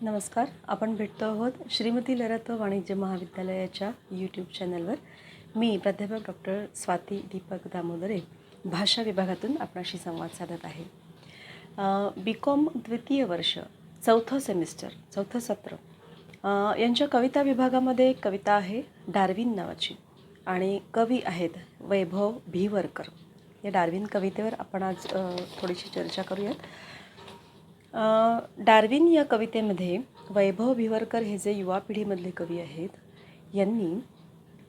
नमस्कार. आपण भेटतो आहोत श्रीमती लरत वाणिज्य महाविद्यालयाच्या यूट्यूब चॅनलवर. मी प्राध्यापक डॉक्टर स्वाती दीपक दामोदरे भाषा विभागातून आपणाशी संवाद साधत आहे. BCom द्वितीय वर्ष चौथं सेमिस्टर चौथं सत्र यांच्या कविता विभागामध्ये एक कविता आहे डार्विन नावाची आणि कवी आहेत वैभव भिवरकर. या डार्विन कवितेवर आपण आज थोडीशी चर्चा करूयात. डार्विन या कवितेमध्ये वैभव भिवरकर हे जे युवा पिढीमधले कवी आहेत, यांनी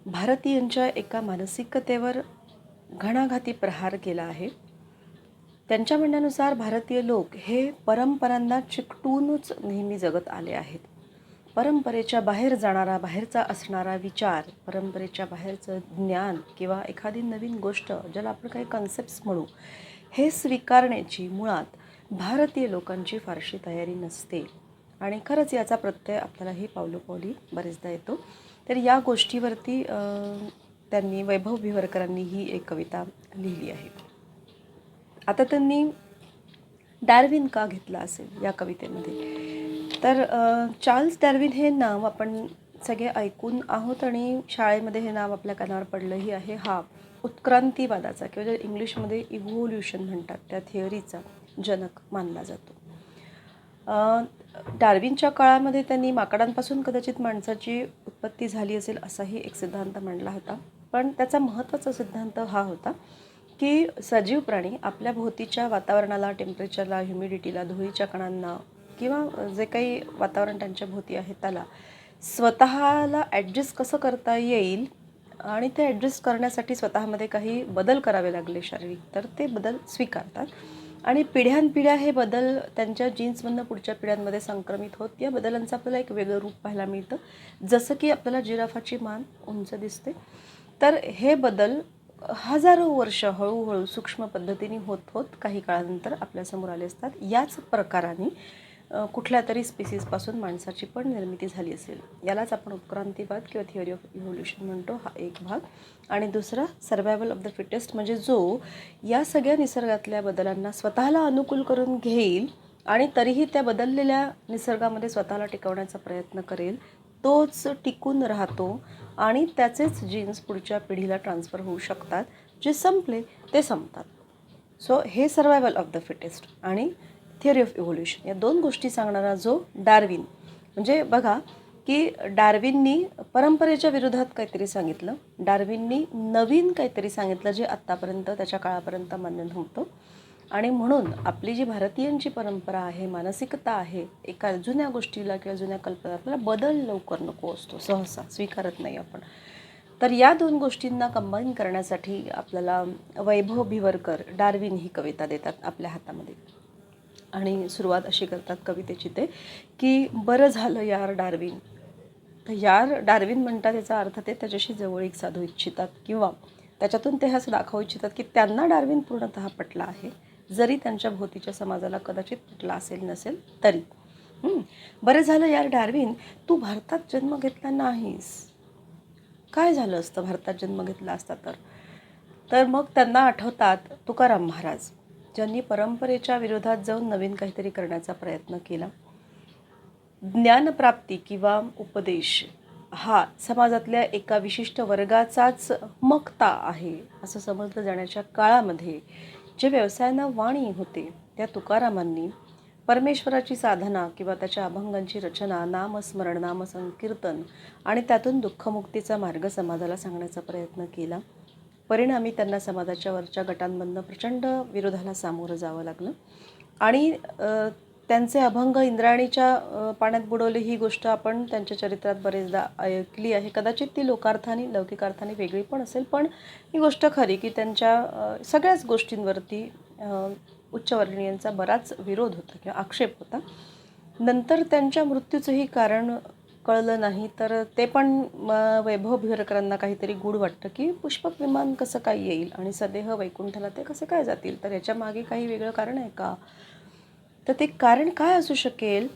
भारतीयांच्या एका मानसिकतेवर घणाघाती प्रहार केला आहे. त्यांच्या म्हणण्यानुसार भारतीय लोक हे परंपरांना चिकटूनच नेहमी जगत आले आहेत. परंपरेच्या बाहेर जाणारा, बाहेरचा असणारा विचार, परंपरेच्या बाहेरचं ज्ञान किंवा एखादी नवीन गोष्ट, ज्याला आपण काही कन्सेप्ट्स म्हणू, हे स्वीकारण्याची मुळात भारतीय लोकांची फारशी तयारी नसते. आणि खरंच याचा प्रत्यय आपल्यालाही पावलोपावली बरेचदा येतो. तर या गोष्टीवरती त्यांनी वैभव भिवरकरांनी ही एक कविता लिहिली आहे. आता त्यांनी डार्विन का घेतला असेल या कवितेमध्ये, तर चार्ल्स डार्विन हे नाव आपण सगळे ऐकून आहोत आणि शाळेमध्ये हे नाव आपल्या कानावर पडलंही आहे. हा उत्क्रांतीवादाचा किंवा जे इंग्लिशमध्ये इव्होल्युशन म्हणतात त्या थिअरीचा जनक मानला जातो. डार्विनच्या काळामध्ये त्यांनी माकडांपासून कदाचित माणसाची उत्पत्ती झाली असेल असाही एक सिद्धांत मांडला होता. पण त्याचा महत्त्वाचा सिद्धांत हा होता की सजीव प्राणी आपल्या भोवतीच्या वातावरणाला, टेम्परेचरला, ह्युमिडिटीला, धुळीच्या कणांना किंवा जे काही वातावरण त्यांच्या भोवती आहे त्याला स्वतःला ॲडजस्ट कसं करता येईल आणि ते ॲडजस्ट करण्यासाठी स्वतःमध्ये काही बदल करावे लागले शारीरिक, तर ते बदल स्वीकारतात आणि पिढ्यानपिढ्या हे बदल त्यांच्या जीन्समधनं पुढच्या पिढ्यांमध्ये संक्रमित होत या बदलांचं आपल्याला एक वेगळं रूप पाहायला मिळतं. जसं की आपल्याला जिराफाची मान उंच दिसते, तर हे बदल हजारो वर्ष हळूहळू सूक्ष्म पद्धतीने होत होत काही काळानंतर आपल्यासमोर आले असतात. याच प्रकाराने कुठल्या तरी स्पीसीजपासून माणसाची पण निर्मिती झाली असेल. यालाच आपण उत्क्रांतीवाद किंवा थिअरी ऑफ इव्होल्युशन म्हणतो, हा एक भाग. आणि दुसरा सर्व्हायव्हल ऑफ द फिटेस्ट, म्हणजे जो या सगळ्या निसर्गातल्या बदलांना स्वतःला अनुकूल करून घेईल आणि तरीही त्या बदललेल्या निसर्गामध्ये स्वतःला टिकवण्याचा प्रयत्न करेल, तोच टिकून राहतो आणि त्याचेच जीन्स पुढच्या पिढीला ट्रान्सफर होऊ शकतात. जे संपले ते संपतात. सो हे सर्व्हायव्हल ऑफ द फिटेस्ट आणि थिअरी ऑफ इव्होल्युशन या दोन गोष्टी सांगणारा जो डार्विन, म्हणजे बघा की डार्विननी परंपरेच्या विरोधात काहीतरी सांगितलं, डार्विननी नवीन काहीतरी सांगितलं जे आत्तापर्यंत त्याच्या काळापर्यंत मान्य नव्हतं. आणि म्हणून आपली जी भारतीयांची परंपरा आहे, मानसिकता आहे, एका जुन्या गोष्टीला किंवा जुन्या कल्पना आपल्याला बदल लवकर नको असतो, सहसा स्वीकारत नाही आपण. तर या दोन गोष्टींना कंबाईन करण्यासाठी आपल्याला वैभव भिवरकर डार्विन ही कविता देतात आपल्या हातामध्ये. आणि सुरुवात अशी करतात कवितेची ते की बरं झालं यार डार्विन. तर यार डार्विन म्हणतात याचा अर्थ ते त्याच्याशी जवळीक साधू इच्छितात किंवा त्याच्यातून ते असं दाखवू इच्छितात की त्यांना डार्विन पूर्णतः पटला आहे, जरी त्यांच्या भोवतीच्या समाजाला कदाचित पटला असेल नसेल तरी. बरं झालं यार डार्विन, तू भारतात जन्म घेतला नाहीस. काय झालं असतं भारतात जन्म घेतला असता तर मग त्यांना आठवतात तुकाराम महाराज, ज्यांनी परंपरेच्या विरोधात जाऊन नवीन काहीतरी करण्याचा प्रयत्न केला. ज्ञानप्राप्ती किंवा उपदेश हा समाजातल्या एका विशिष्ट वर्गाचाच मक्ता आहे असं समजलं जाण्याच्या काळामध्ये जे व्यवसायानं वाणी होते, त्या तुकारामांनी परमेश्वराची साधना किंवा त्याच्या अभंगांची रचना, नामस्मरण, नामसंकीर्तन आणि त्यातून दुःखमुक्तीचा मार्ग समाजाला सांगण्याचा प्रयत्न केला. परिणामी त्यांना समाजाच्या वरच्या गटांमधनं प्रचंड विरोधाला सामोरं जावं लागलं आणि त्यांचे अभंग इंद्रायणीच्या पाण्यात बुडवले ही गोष्ट आपण त्यांच्या चरित्रात बरेचदा ऐकली आहे. कदाचित ती लोकार्थाने, लौकिकार्थाने वेगळी पण असेल, पण ही गोष्ट खरी की त्यांच्या सगळ्याच गोष्टींवरती उच्चवर्णीयांचा बराच विरोध होता किंवा आक्षेप होता. नंतर त्यांच्या मृत्यूचंही कारण कळलं नाही, तर ते पण वैभव भिवरकरांना काहीतरी गूढ वाटतं की पुष्पक विमान कसं काय येईल आणि सदेह वैकुंठाला ते कसे काय जातील, तर याच्या मागे काही वेगळं कारण आहे का. तर ते कारण काय असू शकेल.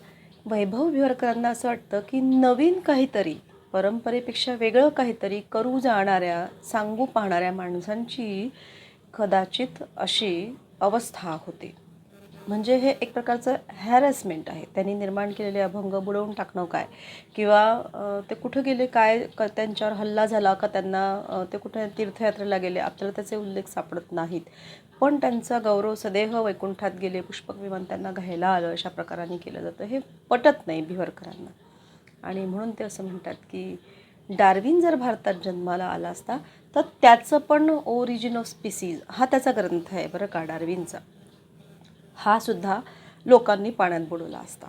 वैभव भिवरकरांना असं वाटतं की नवीन काहीतरी, परंपरेपेक्षा वेगळं काहीतरी करू जाणाऱ्या, सांगू पाहणाऱ्या माणसांची कदाचित अशी अवस्था होते. म्हणजे हे एक प्रकारचं हॅरॅसमेंट आहे. त्यांनी निर्माण केलेले अभंग बुडवून टाकणं काय, किंवा ते कुठं गेले, काय त्यांच्यावर हल्ला झाला का, त्यांना ते कुठे तीर्थयात्रेला गेले, आपल्याला त्याचे उल्लेख सापडत नाहीत. पण त्यांचा गौरव सदैव वैकुंठात गेले, पुष्पक विमान त्यांना घ्यायला आलं, अशा प्रकाराने केलं जातं. हे पटत नाही भिवरकरांना. आणि म्हणून ते असं म्हणतात की डार्विन जर भारतात जन्माला आला असता तर त्याचं पण ओरिजिन ऑफ स्पिसीज हा त्याचा ग्रंथ आहे बरं का, डार्विनचा. हा सुद्धा लोकांनी पाण्यात बुडवला असता.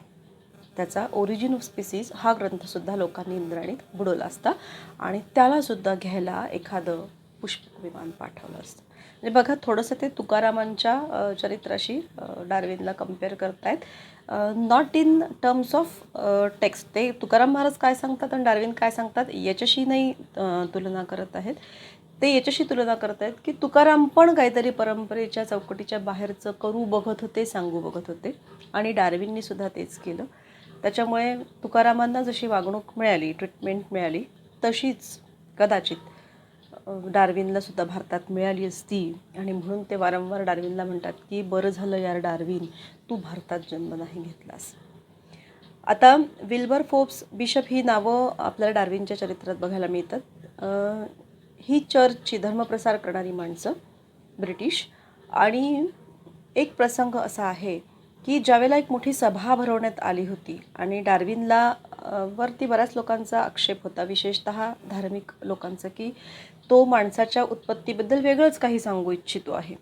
त्याचा ओरिजिन ऑफ स्पिसीज हा ग्रंथसुद्धा लोकांनी इंद्रायणीत बुडवला असता आणि त्यालासुद्धा घ्यायला एखादं पुष्पक विमान पाठवलं असतं. म्हणजे बघा, थोडंसं ते तुकारामांच्या चरित्राशी डार्विनला कम्पेअर करतायत. Not in terms of text. ते तुकाराम महाराज काय सांगतात आणि डार्विन काय सांगतात याच्याशी नाही तुलना करत आहेत. ते याच्याशी तुलना करत आहेत की तुकाराम पण काहीतरी परंपरेच्या चौकटीच्या बाहेरचं करू बघत होते, सांगू बघत होते, आणि डार्विननी सुद्धा तेच केलं. त्याच्यामुळे तुकारामांना जशी वागणूक मिळाली, ट्रीटमेंट मिळाली, तशीच कदाचित डार्विनला सुद्धा भारतात मिळाली असती. आणि म्हणून ते वारंवार डार्विनला म्हणतात की बरं झालं यार डार्विन, तू भारतात जन्म नाही घेतलास. आता विल्बर फोर्ब्स बिशप ही नावं आपल्याला डार्विनच्या चरित्रात बघायला मिळतात. ही चर्चची धर्मप्रसार करणारी माणसं, ब्रिटिश. आणि एक प्रसंग असा आहे की ज्यावेळेला एक मोठी सभा भरवण्यात आली होती आणि डार्विनला वरती बऱ्याच लोकांचा आक्षेप होता, विशेषतः धार्मिक लोकांचं, की तो माणसाच्या उत्पत्तीबद्दल वेगळंच काही सांगू इच्छितो आहे.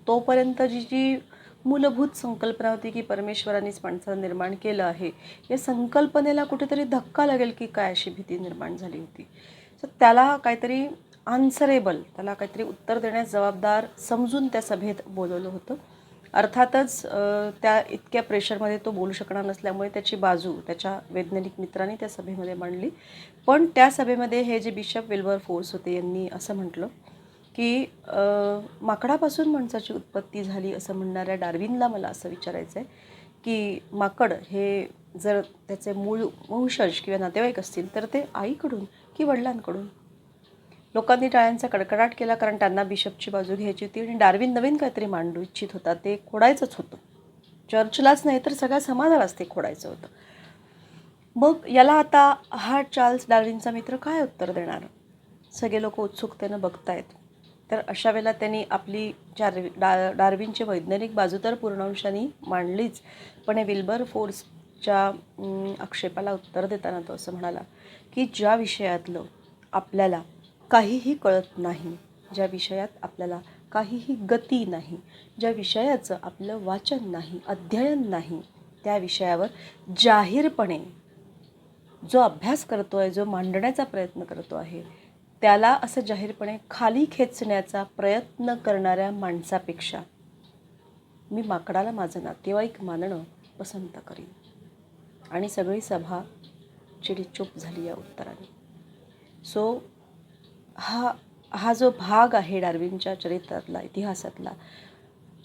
तोपर्यंत जी जी मूलभूत संकल्पना होती की परमेश्वरानेच माणसाला निर्माण केलं आहे, या संकल्पनेला कुठेतरी धक्का लागेल की काय, अशी भीती निर्माण झाली होती. तर त्याला काहीतरी आन्सरेबल, त्याला काहीतरी उत्तर देण्यास जबाबदार समजून त्या सभेत बोलवलं होतं. अर्थातच त्या इतक्या प्रेशरमध्ये तो बोलू शकणार नसल्यामुळे त्याची बाजू त्याच्या वैज्ञानिक मित्रांनी त्या सभेमध्ये मांडली. पण त्या सभेमध्ये हे जे बिशप विल्बर फोर्ब्स होते, यांनी असं म्हटलं की माकडापासून माणसाची उत्पत्ती झाली असं म्हणणाऱ्या डार्विनला मला असं विचारायचं आहे की माकड हे जर त्याचे मूळ वंशज किंवा नातेवाईक असतील तर ते आईकडून की वडिलांकडून? लोकांनी टाळ्यांचा कडकडाट केला, कारण त्यांना बिशपची बाजू घ्यायची होती आणि डार्विन नवीन काहीतरी मांडू इच्छित होता. ते खोडायचंच होतं, चर्चलाच नाही तर सगळ्या समाजालाच ते खोडायचं होतं. मग याला आता हा चार्ल्स डार्विनचा मित्र काय उत्तर देणार? सगळे लोक उत्सुकतेनं बघतायत. तर अशा वेळेला त्यांनी आपली डार्विनची वैज्ञानिक बाजू तर पूर्णांशाने मांडलीच, पण हे विल्बर फोर्ब्सच्या आक्षेपाला उत्तर देताना तो असं म्हणाला की ज्या विषयातलं आपल्याला काहीही कळत नाही, ज्या विषयात आपल्याला काहीही गती नाही, ज्या विषयाचं आपलं वाचन नाही, अध्ययन नाही, त्या विषयावर जाहीरपणे जो अभ्यास करतो आहे, जो मांडण्याचा प्रयत्न करतो आहे, त्याला असं जाहीरपणे खाली खेचण्याचा प्रयत्न करणाऱ्या माणसापेक्षा मी माकडाला माझं नातेवाईक मानणं पसंत करीन. आणि सगळी सभा चिडीचूप झाली या उत्तराने. सो हा जो भाग आहे डार्विनच्या चरित्रातला, इतिहासातला,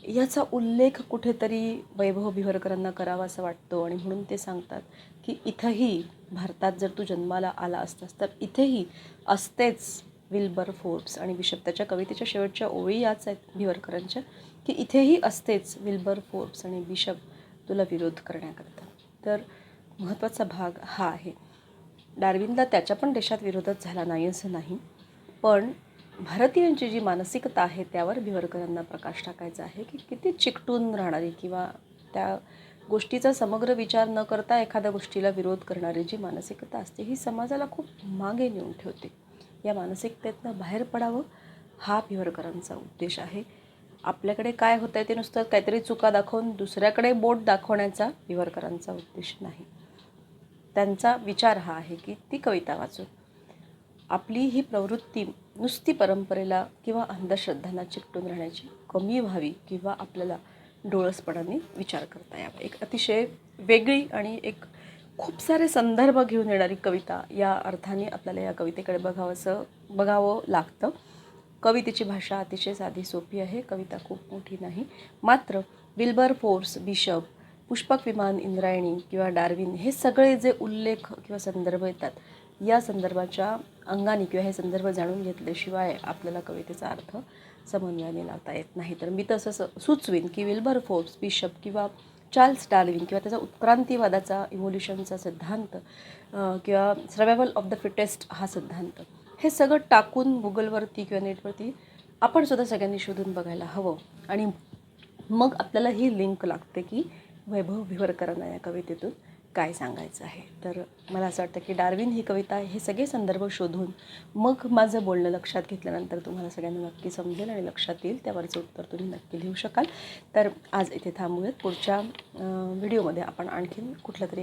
याचा उल्लेख कुठेतरी वैभव भिवरकरांना करावा असं वाटतो. आणि म्हणून ते सांगतात की इथंही भारतात जर तू जन्माला आला असतास तर इथेही असतेच विल्बर फोर्ब्स. आणि बिशप त्याच्या कवितेच्या शेवटच्या ओळी याच आहेत भिवरकरांच्या, की इथेही असतेच विल्बर फोर्ब्स आणि बिशप तुला विरोध करण्याकरता. तर महत्त्वाचा भाग हा आहे. डार्विनला त्याच्या पण देशात विरोधच झाला नाही असं नाही, पण भारतीयांची जी मानसिकता आहे त्यावर भिवरकरांना प्रकाश टाकायचा आहे की किती चिकटून राहणारी किंवा त्या गोष्टीचा समग्र विचार न करता एखाद्या गोष्टीला विरोध करणारी जी मानसिकता असते, ही समाजाला खूप मागे नेऊन ठेवते. या मानसिकतेतनं बाहेर पडावं हा भिवरकरांचा उद्देश आहे. आपल्याकडे काय होतं आहे ते नुसतं काहीतरी चुका दाखवून दुसऱ्याकडे बोट दाखवण्याचा भिवरकरांचा उद्देश नाही. त्यांचा विचार हा आहे की ती कविता वाचून आपली ही प्रवृत्ती नुसती परंपरेला किंवा अंधश्रद्धांना चिकटून राहण्याची कमी व्हावी, किंवा आपल्याला डोळसपणाने विचार करता यावा. एक अतिशय वेगळी आणि एक खूप सारे संदर्भ घेऊन येणारी कविता या अर्थाने आपल्याला या कवितेकडे बघावं लागतं. कवितेची भाषा अतिशय साधी सोपी आहे, कविता खूप मोठी नाही. मात्र विल्बर फोर्ब्स, बिशप, पुष्पक विमान, इंद्रायणी किंवा डार्विन हे सगळे जे उल्लेख किंवा संदर्भ येतात, या संदर्भाच्या अंगाने किंवा हे संदर्भ जाणून घेतल्याशिवाय आपल्याला कवितेचा अर्थ समन्वयाने लावता येत नाही. तर मी तसं सुचवीन की विल्बर फोर्ब्स, बिशप किंवा चार्ल्स डार्विन किंवा त्याचा उत्क्रांतीवादाचा इव्होल्युशनचा सिद्धांत किंवा सर्वायवल ऑफ द फिटेस्ट हा सिद्धांत, हे सगळं टाकून गुगलवरती किंवा नेटवरती आपण सुद्धा सगळ्यांनी शोधून बघायला हवं. आणि मग आपल्याला ही लिंक लागते की वैभव भिवरकरांना या कवितेतून काय सांगायचं आहे. तर मला असं वाटतं की डार्विन ही कविता हे सगळे संदर्भ शोधून मग माझं बोलणं लक्षात घेतल्यानंतर तुम्हाला सगळ्यांना नक्की समजेल आणि लक्षात येईल. त्यावरचं उत्तर तुम्ही नक्की लिहू शकाल. तर आज इथे थांबूयात. पुढच्या व्हिडिओमध्ये आपण आणखीन कुठलं तरी